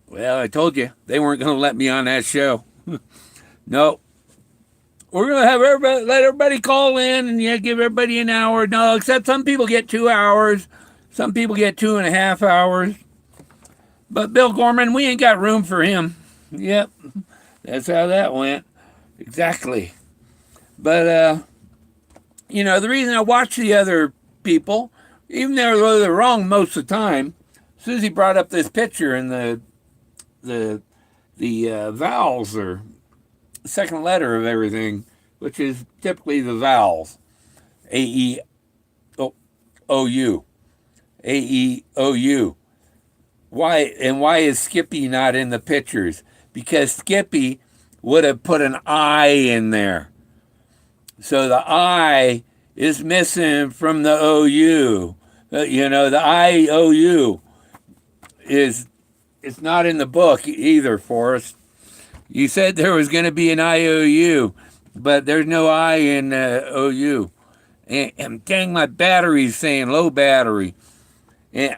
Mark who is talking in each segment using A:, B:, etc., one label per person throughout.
A: Well, I told you they weren't going to let me on that show. No, we're going to have everybody let everybody call in and give everybody an hour. No, except some people get 2 hours, some people get 2.5 hours. But Bill Gorman, we ain't got room for him. Yep, that's how that went. Exactly. But the reason I watch the other people, even though they're wrong most of the time, Susie brought up this picture in the vowels or second letter of everything, which is typically the vowels. A-E-O-U. A-E-O-U. Why is Skippy not in the pictures? Because Skippy would have put an I in there. So the I is missing from the OU. The IOU is it's not in the book either, Forrest. You said there was going to be an IOU, but there's no I in OU. And dang, my battery's saying low battery. And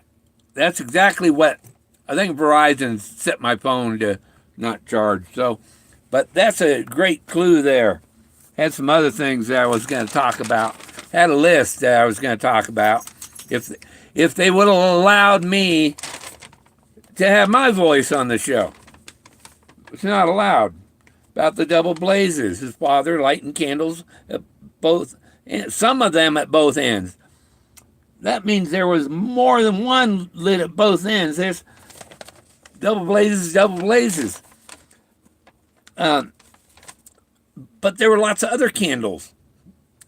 A: that's exactly what I think Verizon set my phone to not charge. So, but that's a great clue there. Had some other things that I was going to talk about. Had a list that I was going to talk about. If they would have allowed me to have my voice on the show. It's not allowed. About the double blazes. His father lighting candles at both, some of them at both ends. That means there was more than one lit at both ends. There's double blazes, double blazes. But there were lots of other candles.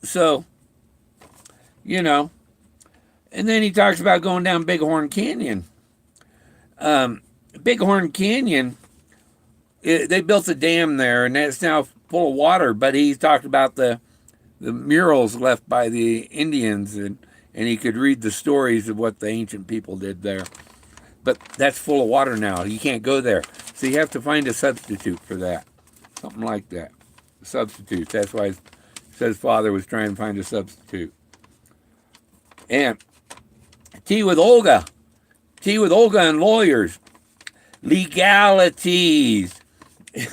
A: So, and then he talks about going down Bighorn Canyon. Bighorn Canyon, they built a dam there, and it's now full of water. But he talked about the murals left by the Indians, and he could read the stories of what the ancient people did there. But that's full of water now. You can't go there. So you have to find a substitute for that. Something like that. A substitute. That's why it says father was trying to find a substitute. And tea with Olga. Tea with Olga and lawyers. Legalities.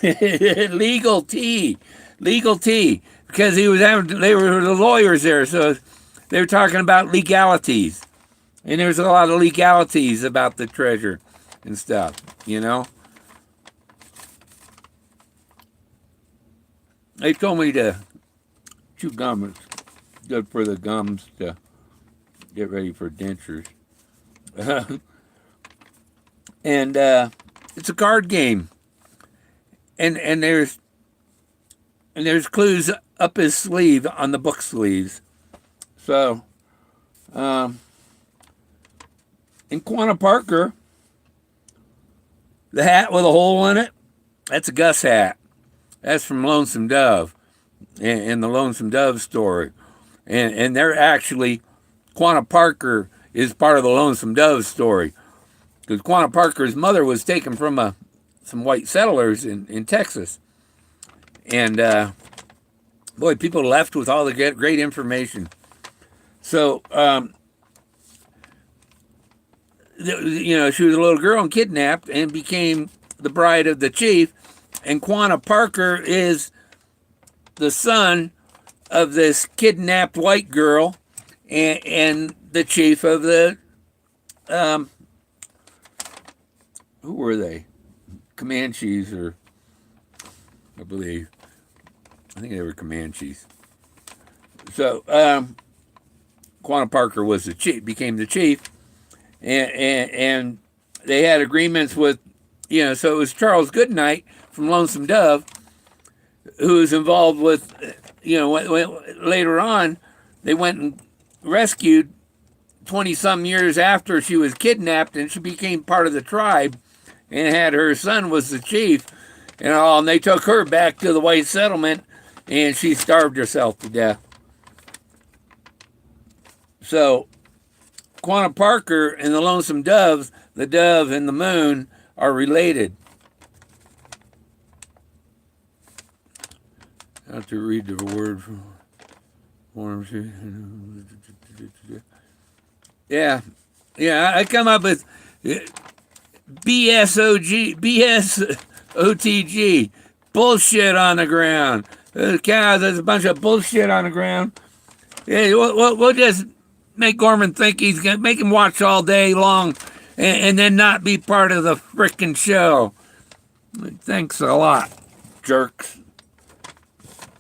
A: Legal tea. Legal tea. Because they were the lawyers there, so they were talking about legalities. And there's a lot of legalities about the treasure and stuff, They told me to chew gum. It's good for the gums to get ready for dentures. And it's a card game. And there's clues up his sleeve on the book sleeves. So, in Quanah Parker, the hat with a hole in it, that's a Gus hat. That's from Lonesome Dove, in the Lonesome Dove story. And they're actually, Quanah Parker is part of the Lonesome Dove story. Because Quanah Parker's mother was taken from some white settlers in Texas. And, boy, people left with all the great information. So, she was a little girl and kidnapped and became the bride of the chief. And Quanah Parker is the son of this kidnapped white girl and the chief of the, who were they? Comanches, or I believe. I think they were Comanches. So, Quanah Parker was the chief, became the chief, and they had agreements with, so it was Charles Goodnight from Lonesome Dove, who was involved with, later on, they went and rescued 20-some years after she was kidnapped, and she became part of the tribe, and had her son was the chief, and they took her back to the white settlement, and she starved herself to death. So, Quanah Parker and the Lonesome Doves, the dove and the moon, are related. I have to read the word from Yeah, I come up with BSOTG, bullshit on the ground. Cows, there's a bunch of bullshit on the ground. Yeah, we'll just make Gorman think he's gonna make him watch all day long, and then not be part of the frickin' show. Thanks a lot, jerks.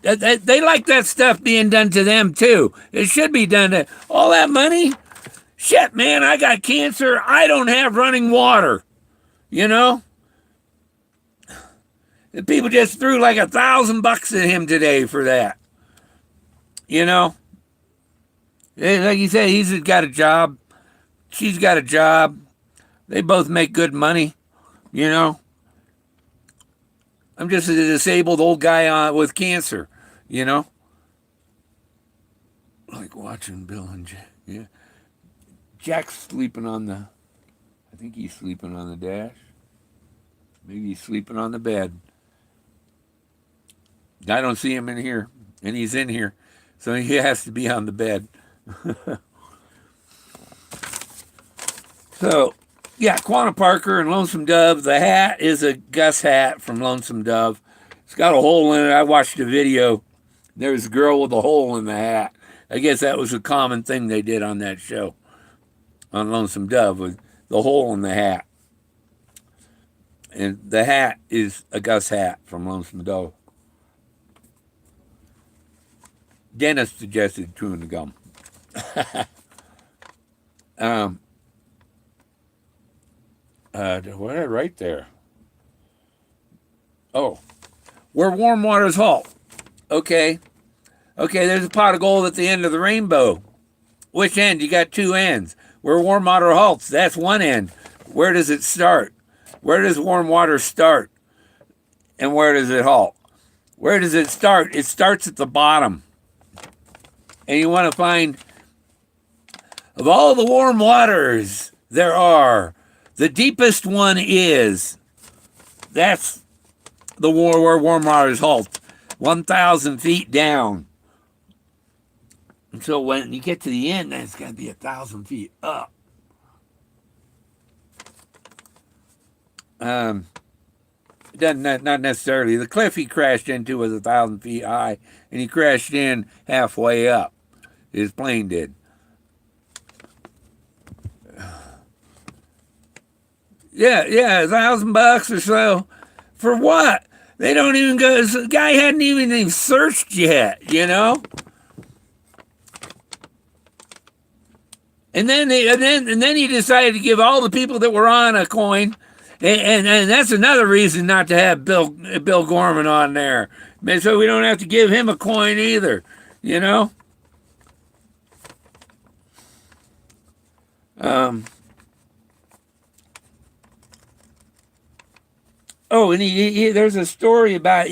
A: They like that stuff being done to them too. It should be done to all that money. Shit, man, I got cancer. I don't have running water. You know? The people just threw like $1,000 at him today for that. You know? Like you said, he's got a job. She's got a job. They both make good money. You know? I'm just a disabled old guy with cancer. You know? Like watching Bill and Jack. Yeah. Jack's sleeping on the... I think he's sleeping on the dash. Maybe he's sleeping on the bed. I don't see him in here. And he's in here. So he has to be on the bed. So, yeah, Quanah Parker and Lonesome Dove. The hat is a Gus hat from Lonesome Dove. It's got a hole in it. I watched a video. There was a girl with a hole in the hat. I guess that was a common thing they did on that show. On Lonesome Dove, with the hole in the hat. And the hat is a Gus hat from Lonesome Dove. Dennis suggested chewing the gum. What I right there? Oh, where warm waters halt. Okay, there's a pot of gold at the end of the rainbow. Which end? You got two ends. Where warm water halts, that's one end. Where does it start? Where does warm water start? And where does it halt? Where does it start? It starts at the bottom. And you want to find, of all the warm waters there are, the deepest one is, that's the where warm waters halt, 1,000 feet down. And so when you get to the end, then it's got to be 1,000 feet up. Not necessarily. The cliff he crashed into was 1,000 feet high, and he crashed in halfway up. His plane did. Yeah, $1,000 or so. For what? They don't even go. The guy hadn't even searched yet, you know. And then he decided to give all the people that were on a coin, and that's another reason not to have Bill Gorman on there, so we don't have to give him a coin either, you know. Oh, and he there's a story about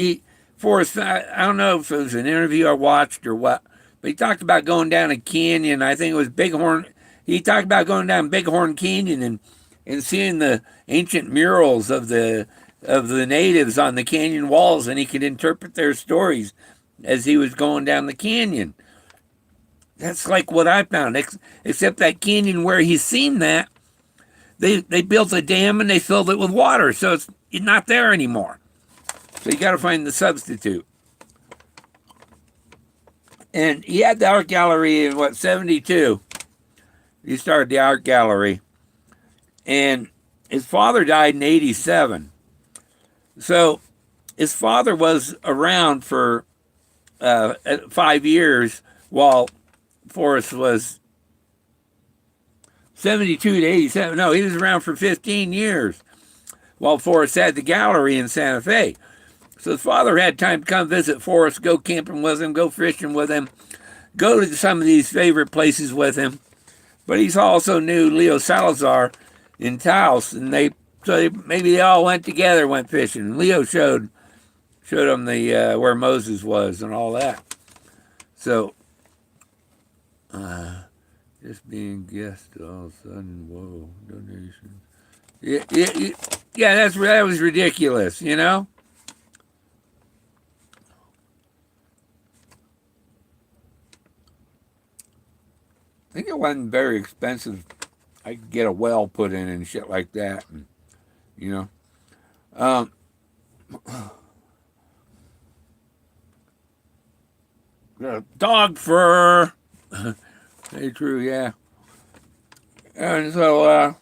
A: Forrest. I don't know if it was an interview I watched or what, but he talked about going down a canyon. I think it was Bighorn. He talked about going down Bighorn Canyon and seeing the ancient murals of the natives on the canyon walls, and he could interpret their stories as he was going down the canyon. That's like what I found, except that canyon where he's seen that, they built a dam and they filled it with water, so it's not there anymore. So you got to find the substitute. And he had the art gallery in, 72? He started the art gallery. And his father died in 87. So his father was around for 5 years while Forrest was 72 to 87. No, he was around for 15 years while Forrest had the gallery in Santa Fe. So his father had time to come visit Forrest, go camping with him, go fishing with him, go to some of these favorite places with him. But he also knew Leo Salazar in Taos, and maybe they all went together, went fishing. Leo showed him the where Moses was and all that. So just being guest all of a sudden, whoa, donations. Yeah, that was ridiculous, you know. I think it wasn't very expensive. I could get a well put in and shit like that. And you know. Um, Dog fur. Very true, yeah. And so,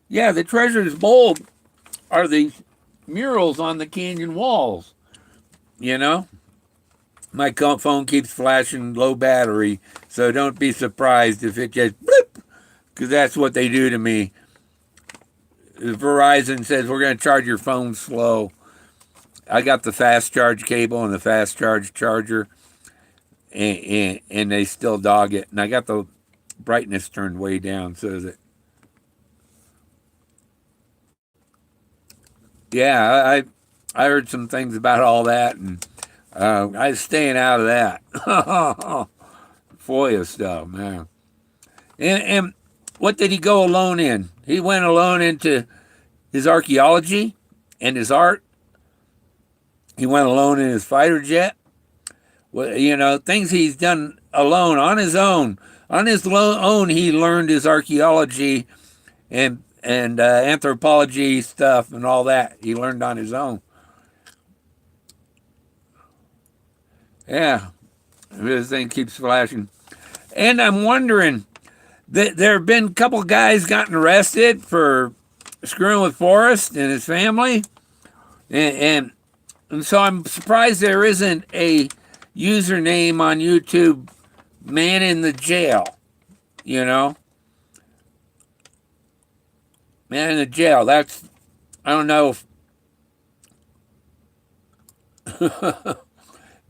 A: yeah, the treasure's bowl are these murals on the canyon walls, you know. My phone keeps flashing low battery, so don't be surprised if it just bloop, because that's what they do to me. Verizon says we're going to charge your phone slow. I got the fast charge cable and the fast charge charger, and they still dog it. And I got the brightness turned way down so that, yeah, I heard some things about all that, and I was staying out of that. FOIA stuff, man. And what did he go alone in? He went alone into his archaeology and his art. He went alone in his fighter jet. Well, you know, things he's done alone, on his own. On his own, he learned his archaeology and anthropology stuff and all that. He learned on his own. Yeah, this thing keeps flashing. And I'm wondering, there have been a couple guys gotten arrested for screwing with Forrest and his family. And so I'm surprised there isn't a username on YouTube, man in the jail, you know? Man in the jail. That's, I don't know if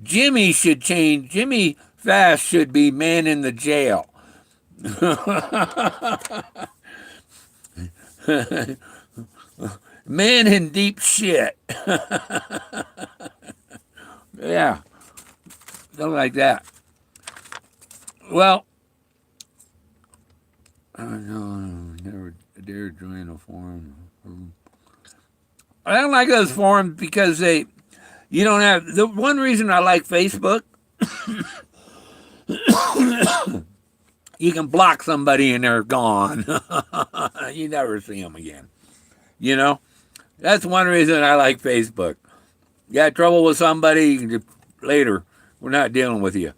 A: Jimmy should change. Jimmy Fast should be man in the jail. Man in deep shit. Yeah, something like that. Well, I don't know, never dare join a forum. I don't like those forums because you don't have, the one reason I like Facebook, you can block somebody and they're gone. You never see them again. You know, that's one reason I like Facebook. You got trouble with somebody, you can just, later, we're not dealing with you.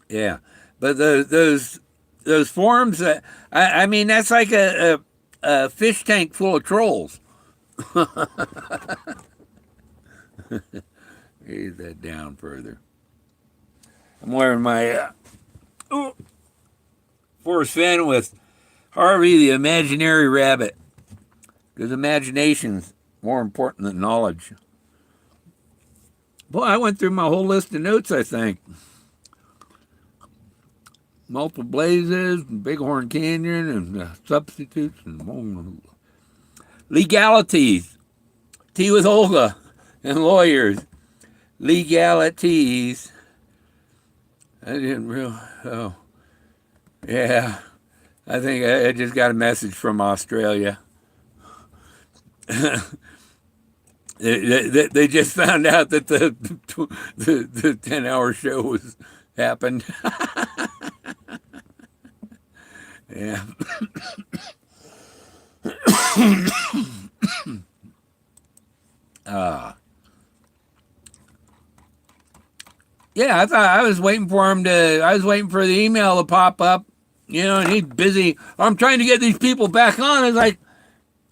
A: Yeah, but those forums, I mean, that's like a fish tank full of trolls. Raise that down further. I'm wearing my Forrest Fenn with Harvey the Imaginary Rabbit, because imagination's more important than knowledge. Boy, I went through my whole list of notes, I think. Multiple Blazes, and Bighorn Canyon, and substitutes, and legalities. Tea with Olga and lawyers. Legalities. I didn't realize. Oh, yeah. I think I just got a message from Australia. They just found out that the 10-hour show was happened. Yeah. Yeah, I thought I was waiting for him to. I was waiting for the email to pop up, you know, and he's busy. I'm trying to get these people back on. It's like,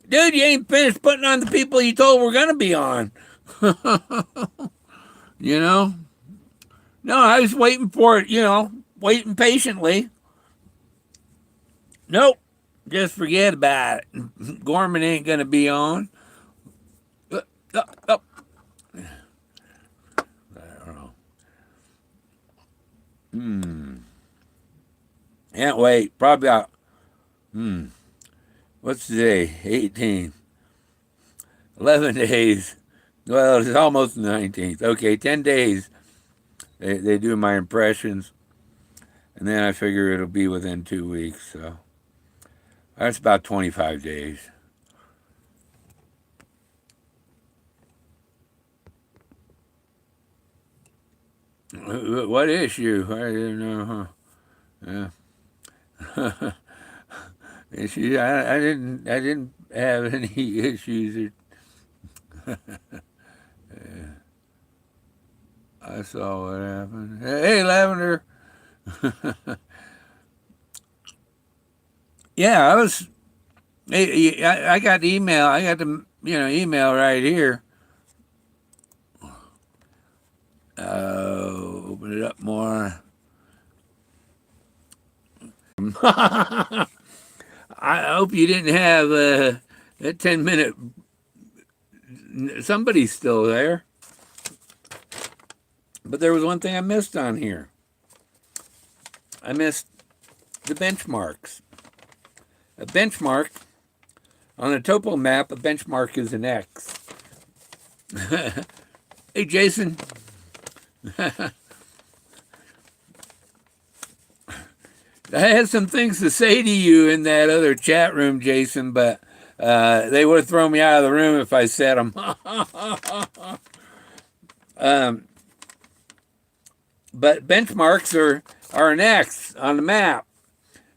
A: dude, you ain't finished putting on the people you told we're gonna be on. You know? No, I was waiting for it, you know, waiting patiently. Nope. Just forget about it. Gorman ain't gonna be on. I don't know. Can't wait. Probably about what's today? 18. 11 days. Well, it's almost the 19th. Okay, 10 days. They do my impressions. And then I figure it'll be within 2 weeks. So that's about 25 days. What issue? I didn't know. Huh? Yeah. issues. I didn't have any issues. I saw what happened. Hey, Lavender. Yeah, I was. I got the email. I got the email right here. Open it up more. I hope you didn't have that 10-minute. Somebody's still there. But there was one thing I missed on here. I missed the benchmarks. A benchmark on a topo map, a benchmark is an X. Hey, Jason. I had some things to say to you in that other chat room, Jason, but they would have thrown me out of the room if I said them. But benchmarks are an X on the map.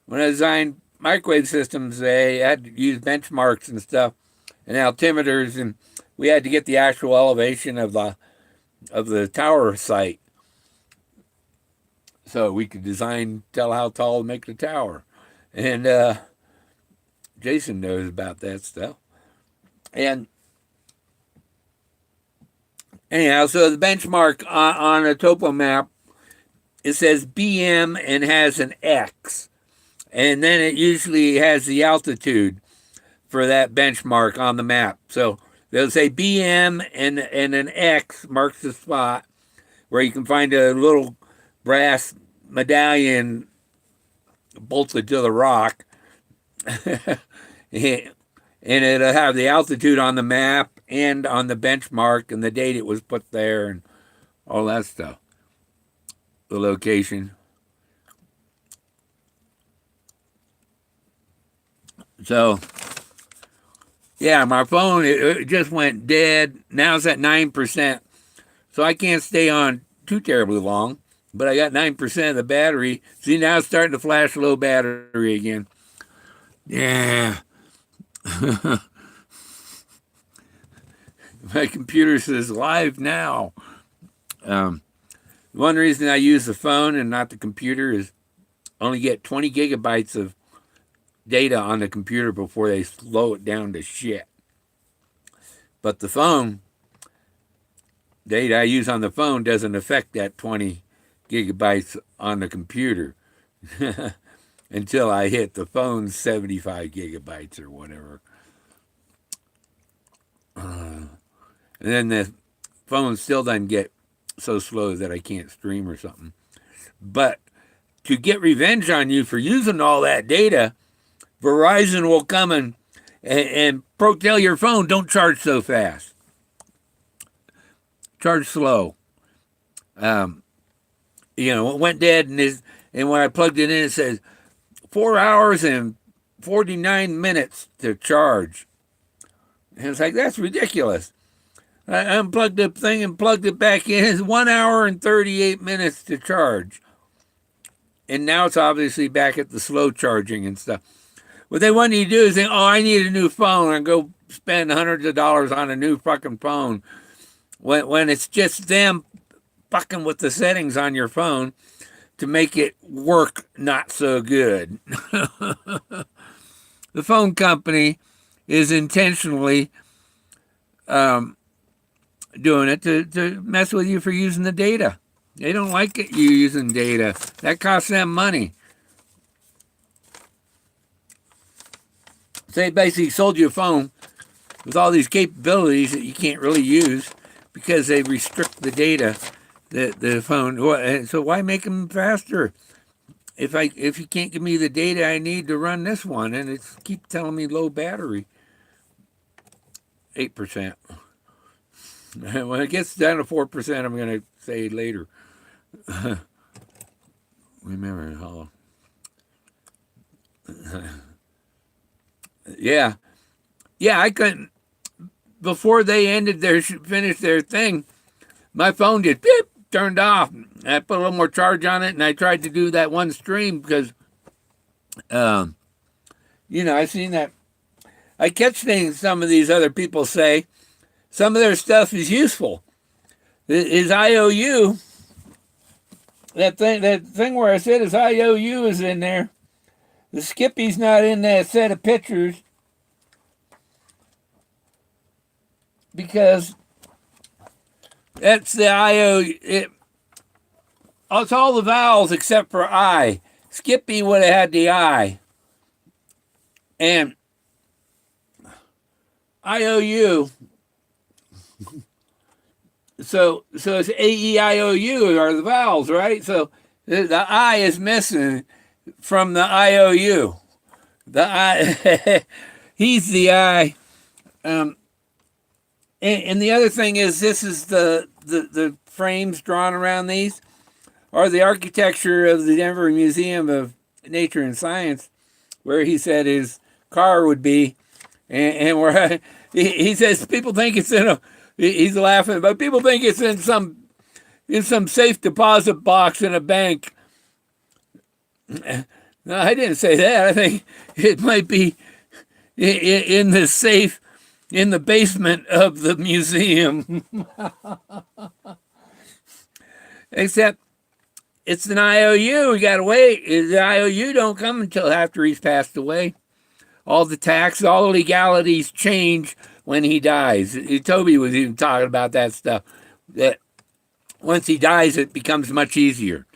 A: When I designed microwave systems, they had to use benchmarks and stuff and altimeters, and we had to get the actual elevation of the tower site so we could tell how tall to make the tower. And Jason knows about that stuff. And anyhow, so the benchmark on a topo map, it says BM and has an X. And then it usually has the altitude for that benchmark on the map. So they'll say BM and an X marks the spot where you can find a little brass medallion bolted to the rock. And it'll have the altitude on the map and on the benchmark and the date it was put there and all that stuff. The location. So, yeah, my phone, it just went dead. Now it's at 9%. So I can't stay on too terribly long, but I got 9% of the battery. See, now it's starting to flash low battery again. Yeah. My computer says live now. One reason I use the phone and not the computer is only get 20 gigabytes of data on the computer before they slow it down to shit. But the phone, data I use on the phone doesn't affect that 20 gigabytes on the computer until I hit the phone's 75 gigabytes or whatever. And then the phone still doesn't get so slow that I can't stream or something. But to get revenge on you for using all that data, Verizon will come and tell your phone, don't charge so fast. Charge slow. It went dead, and when I plugged it in, it says 4 hours and 49 minutes to charge. And it's like, that's ridiculous. I unplugged the thing and plugged it back in. It's 1 hour and 38 minutes to charge. And now it's obviously back at the slow charging and stuff. What they want you to do is think, I need a new phone, and go spend hundreds of dollars on a new fucking phone. When it's just them fucking with the settings on your phone to make it work not so good. The phone company is intentionally doing it to mess with you for using the data. They don't like it, you using data. That costs them money. So they basically sold you a phone with all these capabilities that you can't really use because they restrict the data that the phone. So why make them faster? If you can't give me the data I need to run this one, and it's keep telling me low battery. 8%. When it gets down to 4%, I'm going to say later. Remember, hello. Yeah, I couldn't. Before they finished their thing, my phone just beep, turned off. I put a little more charge on it, and I tried to do that one stream because I've seen that. I catch things some of these other people say. Some of their stuff is useful. His IOU, that thing where I said his IOU is in there. The Skippy's not in that set of pictures because that's the IOU. It's all the vowels except for I. Skippy would have had the I. And IOU. So it's AEIOU are the vowels, right? So the I is missing from the IOU. The I, he's the I. And the other thing is, this is the frames drawn around these, are the architecture of the Denver Museum of Nature and Science, where he said his car would be, and where he says people think it's in a. He's laughing, but people think it's in some safe deposit box in a bank. No, I didn't say that. I think it might be in the safe in the basement of the museum. Except it's an IOU. We got to wait. The IOU don't come until after he's passed away. All the tax, all the legalities change when he dies. Toby was even talking about that stuff. That once he dies, it becomes much easier.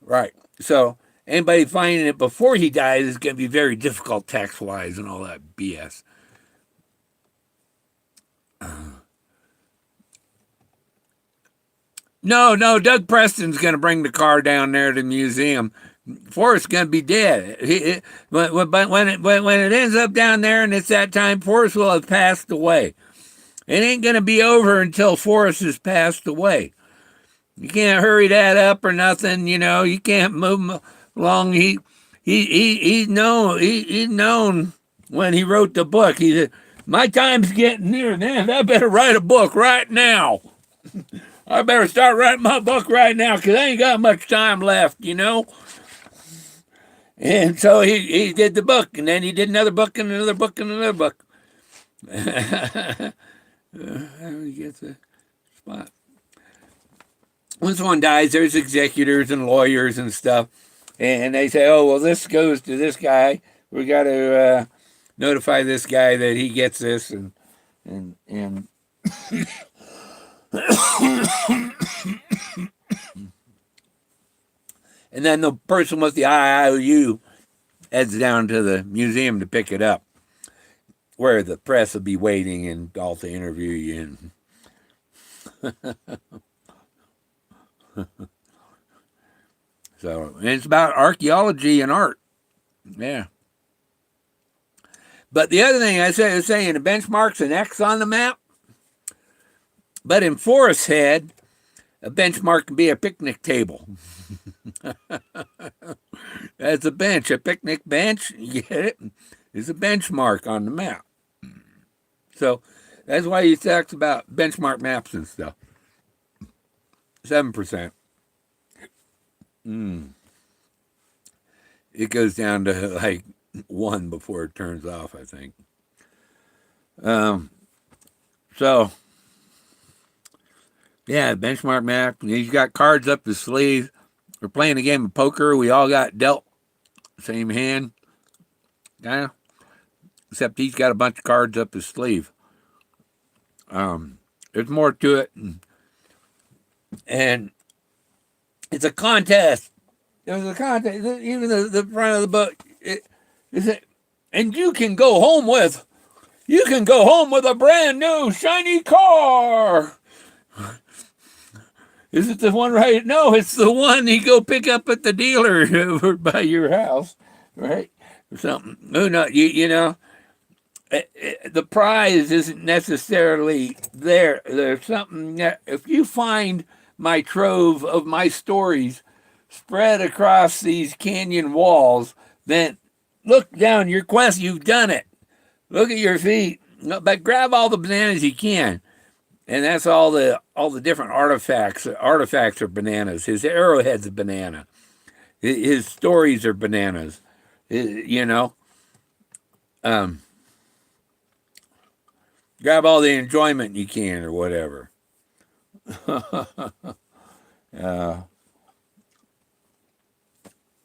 A: Right. So anybody finding it before he dies is going to be very difficult tax-wise and all that BS. No, Doug Preston's going to bring the car down there to the museum. Forrest's going to be dead. But when it ends up down there and it's that time, Forrest will have passed away. It ain't going to be over until Forrest has passed away. You can't hurry that up or nothing. You can't move him along. He's known when he wrote the book. He said, "My time's getting near, man. I better write a book right now. I better start writing my book right now because I ain't got much time left, And so he did the book, and then he did another book and another book and another book. How do we get the spot? When someone dies, there's executors and lawyers and stuff, and they say, "Oh, well, this goes to this guy. We got to notify this guy that he gets this," and and then the person with the IOU heads down to the museum to pick it up, where the press will be waiting and all to interview you. So, and it's about archaeology and art. Yeah. But the other thing I was saying, the benchmark's an X on the map. But in Forrest's head, a benchmark can be a picnic table. That's a bench, a picnic bench. You get it? It's a benchmark on the map. So that's why he talks about benchmark maps and stuff. 7%. It goes down to like 1 before it turns off, I think. So, yeah, benchmark map. He's got cards up his sleeve. We're playing a game of poker. We all got dealt same hand. Yeah. Except he's got a bunch of cards up his sleeve. There's more to it. And it's a contest. It was a contest. Even the front of the book. And you can go home with a brand new shiny car. Is it the one right? No, it's the one you go pick up at the dealer over by your house, right? Or something. Who knows? The prize isn't necessarily there. There's something that if you find my trove of my stories spread across these canyon walls, then look down your quest. You've done it. Look at your feet, but grab all the bananas you can. And that's all the different artifacts. Artifacts are bananas. His arrowhead's a banana. His stories are bananas. um, grab all the enjoyment you can or whatever. uh,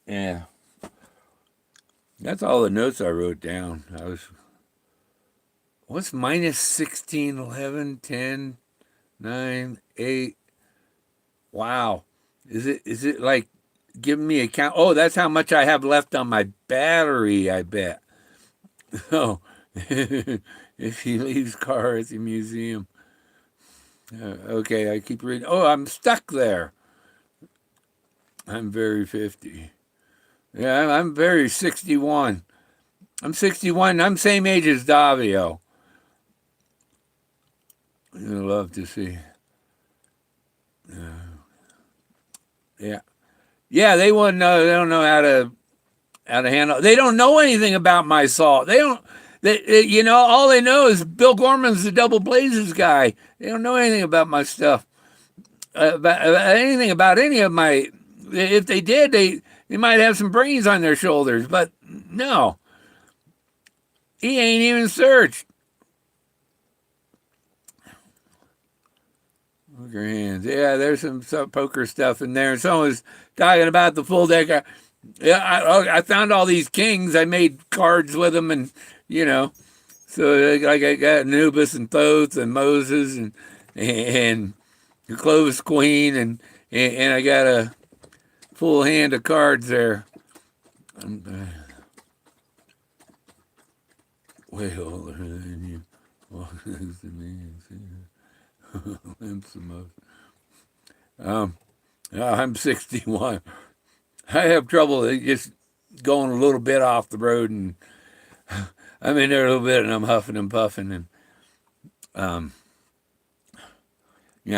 A: yeah, that's all the notes I wrote down. What's minus 16, 11, 10, 9, 8? Wow. Is it like giving me a count? Oh, that's how much I have left on my battery, I bet. Oh, if he leaves car at the museum. Okay, I keep reading. Oh, I'm stuck there. I'm very 50. Yeah, I'm very 61. I'm 61. I'm same age as Davio. I'd love to see. Yeah. Yeah, they wouldn't know. They don't know how to handle. They don't know anything about my salt. They don't. All they know is Bill Gorman's the Double Blazes guy. They don't know anything about my stuff, about anything about any of my. If they did, they might have some brains on their shoulders. But no, he ain't even searched. Poker hands. Yeah, there's some poker stuff in there. Someone was talking about the full deck. Yeah, I found all these kings. I made cards with them, and you know, so like I got Anubis and Thoth and Moses and the Clovis Queen, and I got a full hand of cards there. I'm way older than you. Walk next to me and see limps the most. I'm 61. I have trouble just going a little bit off the road, and I'm in there a little bit, and I'm huffing and puffing, and I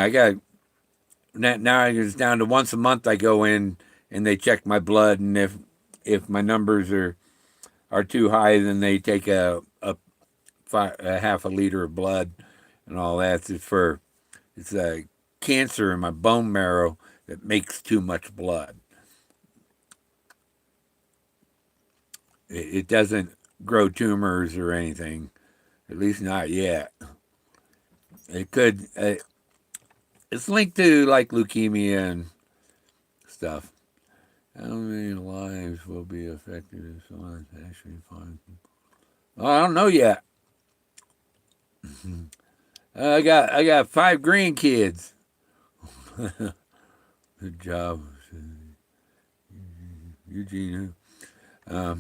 A: got now. It's down to once a month. I go in and they check my blood, and if my numbers are too high, then they take a half a liter of blood and all that. It's a cancer in my bone marrow that makes too much blood. It doesn't grow tumors or anything, at least not yet. It could. It's linked to like leukemia and stuff. How many lives will be affected if someone actually finds them? Well, I don't know yet. I got 5 grandkids. Good job, Eugene. I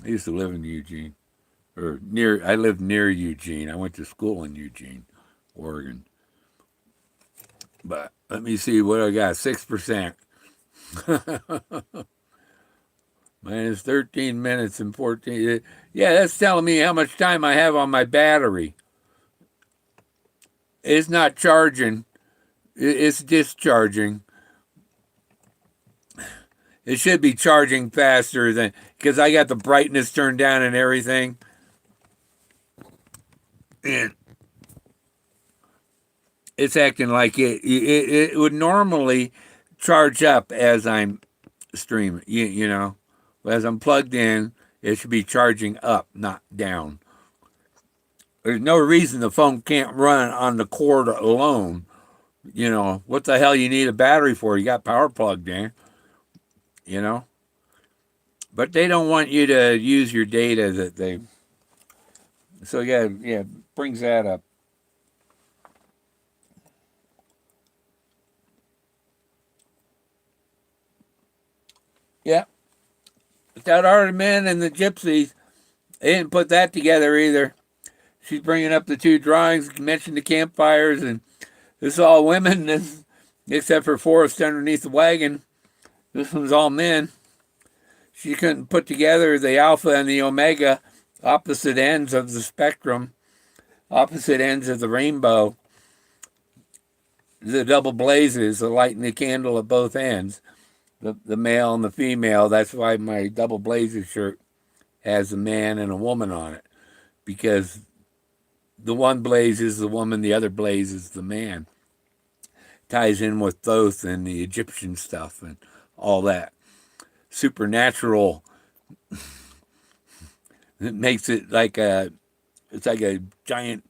A: used to live in Eugene, or near. I lived near Eugene. I went to school in Eugene, Oregon. But let me see what I got. 6%. Minus 13 minutes and 14. Yeah, that's telling me how much time I have on my battery. It's not charging. It's discharging. It should be charging faster than, because I got the brightness turned down and everything. And it's acting like it would normally charge up as I'm streaming, As I'm plugged in, it should be charging up, not down. There's no reason the phone can't run on the cord alone. What the hell you need a battery for? You got power plugged in. But they don't want you to use your data that they. So yeah, brings that up. Yeah, that Artemin and the Gypsies, they didn't put that together either. She's bringing up the 2 drawings, mentioned the campfires, and this is all women, except for Forrest underneath the wagon. This one's all men. She couldn't put together the alpha and the omega, opposite ends of the spectrum, opposite ends of the rainbow. The double blazes, the light in the candle at both ends, the male and the female. That's why my double blazes shirt has a man and a woman on it, because the one blaze is the woman, the other blaze is the man. Ties in with Thoth and the Egyptian stuff and all that supernatural It makes it like a, it's like a giant,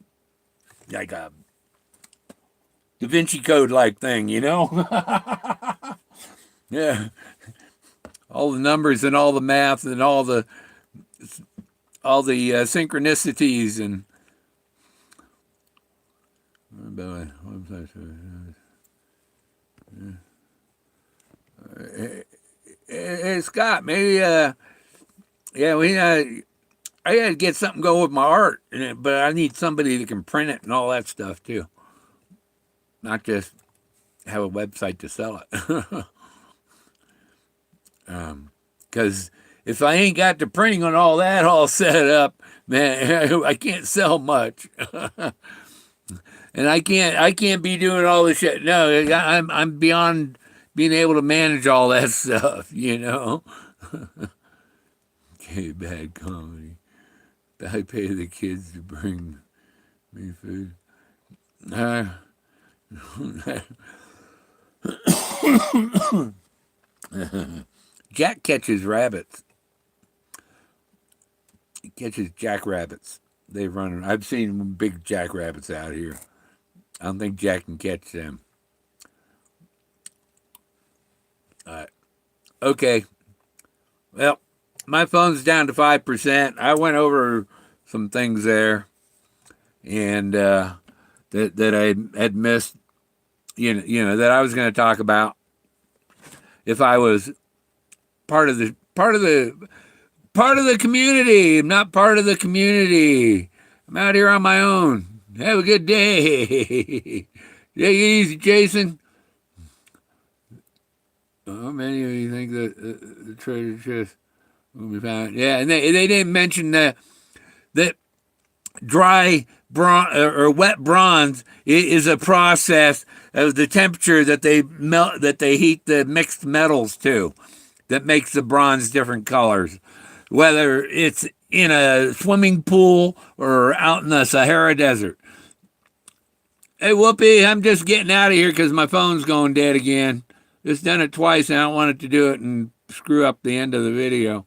A: like a Da Vinci Code like thing, you know? Yeah. All the numbers and all the math and all the synchronicities and hey, Scott, maybe yeah, I got to get something going with my art, but I need somebody that can print it and all that stuff too, not just have a website to sell it. Because if I ain't got the printing on all that all set up, man, I can't sell much. And I can't be doing all this shit. No, I'm beyond being able to manage all that stuff, you know. Okay, bad comedy. I pay the kids to bring me food. Jack catches rabbits. He catches jackrabbits. They run. I've seen big jackrabbits out here. I don't think Jack can catch them. All right. Okay. Well, my phone's down to 5%. I went over some things there, and that I had missed. You know that I was going to talk about if I was part of the community. I'm not part of the community. I'm out here on my own. Have a good day. Take it easy, Jason. How many of you think that the treasure chest will be found? Yeah, and they didn't mention that dry bronze or wet bronze is a process of the temperature that they melt, that they heat the mixed metals to, that makes the bronze different colors. Whether it's in a swimming pool or out in the Sahara Desert. Hey, Whoopi, I'm just getting out of here because my phone's going dead again. Just done it twice, and I don't want it to do it and screw up the end of the video.